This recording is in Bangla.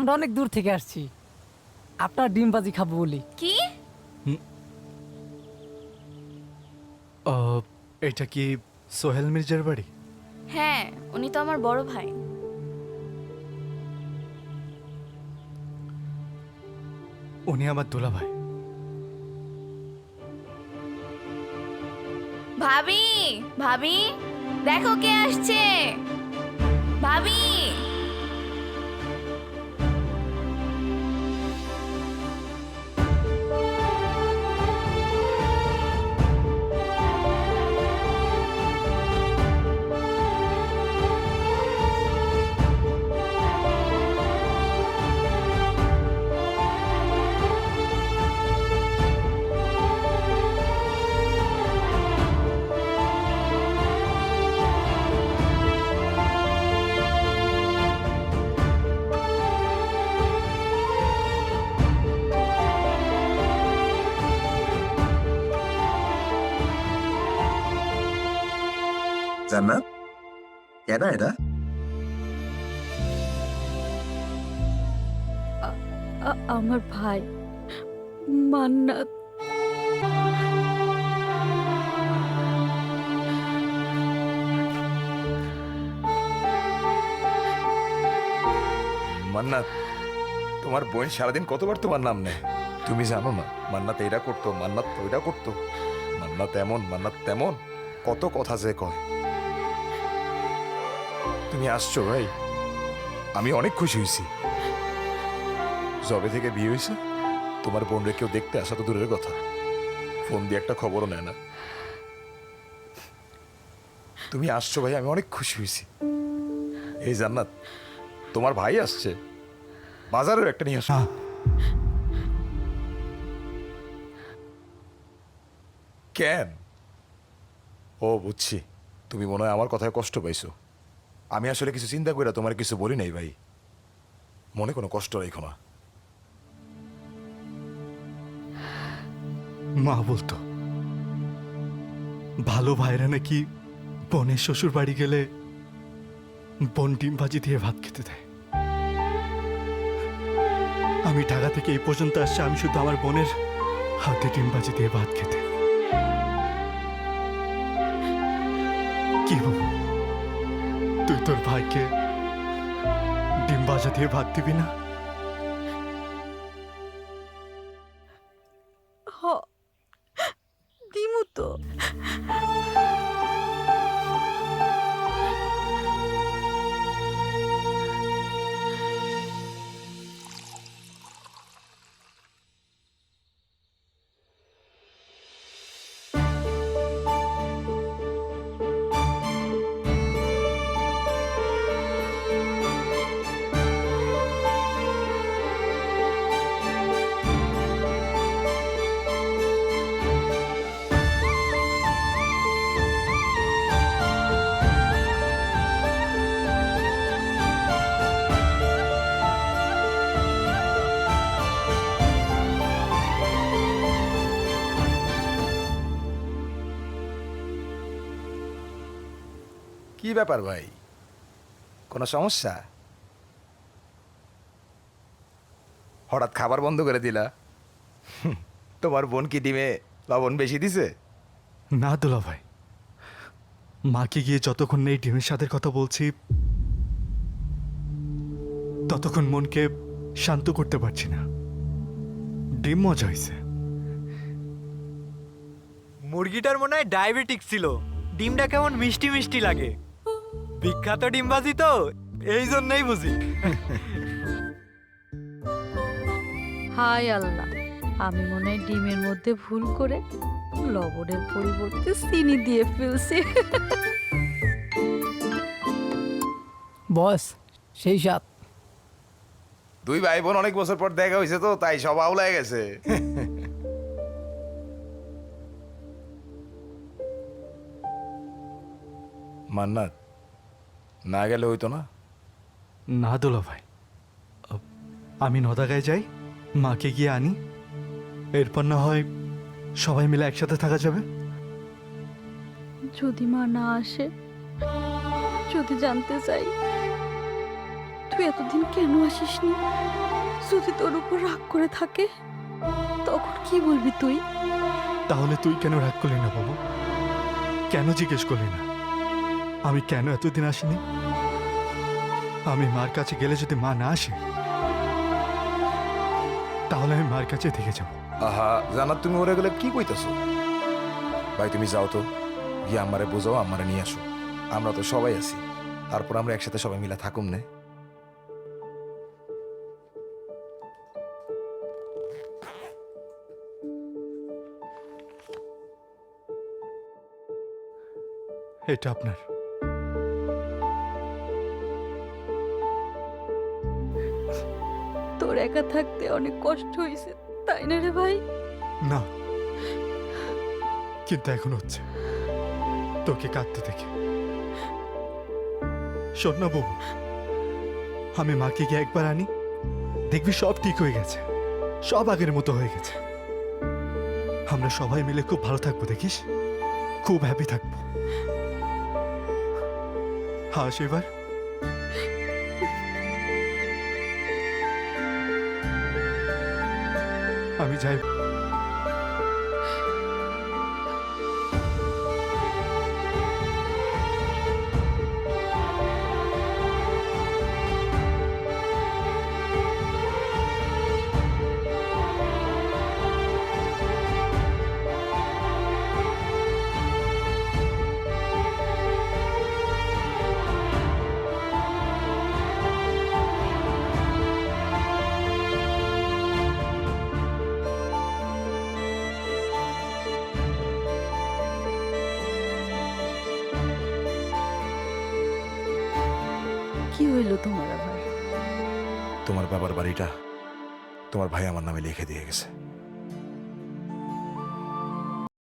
আমরা অনেক দূর থেকে আসছি আপনার ডিম ভাজি খাবো বলি। কি? এটা কি সোহেল মির্জার বাড়ি? হ্যাঁ, উনি তো আমার বড় ভাই। উনি আমার দোলা ভাই। ভাবি, ভাবি, দেখো কে আসছে। ভাবি, জান্নাত, কেডা এটা? আমার ভাই মান্নাত। মান্নাত, তোমার বোন সারাদিন কতবার তোমার নাম নেয়? তুমি জানো না মান্নাত এটা করতো, মান্নাত ওইটা করতো, মান্নাত এমন, মান্নাত তেমন, কত কথা যে কয়। তুমি আসছো ভাই, আমি অনেক খুশি হয়েছি। যবে থেকে বিয়ে হয়েছে তোমার বোনরে কেউ দেখতে আসা তো দূরের কথা, ফোন দিয়ে একটা খবরও নেয় না। তুমি আসছো ভাই, আমি অনেক খুশি হয়েছি। এই জান্নাত, তোমার ভাই আসছে, বাজারের একটা নিয়ে আসো। কেন? ও বুঝছি, তুমি মনে হয় আমার কথায় কষ্ট পাইছো। আমি আসলে কিছু চিন্তা করে তোমার কিছু বলি নাই ভাই, মনে কোনো কষ্ট রেখো না। মা বলতো ভালো ভাইরা নাকি বোনের শ্বশুর বাড়ি গেলে বোন ডিম ভাজি দিয়ে ভাত খেতে দেয়। আমি ঢাকা থেকে এই পর্যন্ত আসছি আমি শুধু আমার বোনের হাতে ডিম ভাজি দিয়ে ভাত খেতে। কি বাবু, তুই তোর ভাইকে ডিম ভাজা দিয়ে ভাত দিবি না? দিমু তো। কি ব্যাপার ভাই, কোনো সমস্যা? হঠাৎ খাবার বন্ধ করে দিলা? তোমার বোন কি ডিমে লবণ বেশি দিছে? না দোলা ভাই, মাকে গিয়ে যতক্ষণ এই ডিমের স্বাদের কথা বলছি ততক্ষণ মনকে শান্ত করতে পারছি না। ডিম মজা হয়েছে। মুরগিটার মনে হয় ডায়াবেটিক ছিল, ডিমটা কেমন মিষ্টি মিষ্টি লাগে। বিখ্যাত ডিমবাজি তো, এই জন্যই বুঝি। হায় আল্লাহ, আমি মনে হয় ডিমের মধ্যে ভুল করে লবণের পরিবর্তে চিনি দিয়ে ফেলছি। বস, সেই সাত। দুই ভাই বোন অনেক বছর পর দেখা হয়েছে তো তাই সব আউলায় গেছে। মান্নাত, না গেলে হইতো না? না দোলা ভাই, আমি নদাগায় যাই, মাকে গিয়ে আনি, এরপর না হয় সবাই মিলে একসাথে থাকা যাবে। যদি মা না আসে, যদি জানতে চাই তুই এতদিন কেন আসিসনি? যদি তোর উপর রাগ করে থাকে তখন কি বলবি তুই? তাহলে তুই কেন রাগ করলি না বাবু? কেন জিজ্ঞেস করলি না আমি কেন এতদিন আসিনি? আমি মার কাছে গেলে যদি মা না আসে তাহলে আমি মার কাছে থেকে যাব। আহা জানাত, তুমি ওরে গেলে কি কইতেছো? ভাই তুমি যাও তো, গিয়ে আমারে বোঝাও, আমারে নিয়ে আসো। আমরা তো সবাই আছি, তারপর আমরা একসাথে সবাই মিলে থাকুম না। এটা আপনার। তোর একা থাকতে অনেক কষ্ট হয়েছে তাই না রে ভাই? না, কিন্তু এখন হচ্ছে তোকে কাঁদতে দেখে। শোন না বাবু, আমি মাকে গিয়ে একবার আনি, দেখবি সব ঠিক হয়ে গেছে, সব আগের মতো হয়ে গেছে। আমরা সবাই মিলে খুব ভালো থাকবো, দেখিস, খুব হ্যাপি থাকবো। হাস এবার। আমি যাই। কি হইল তোমার আবার? তোমার বাবার বাড়িটা তোমার ভাই আমার নামে লিখে দিয়ে গেছে।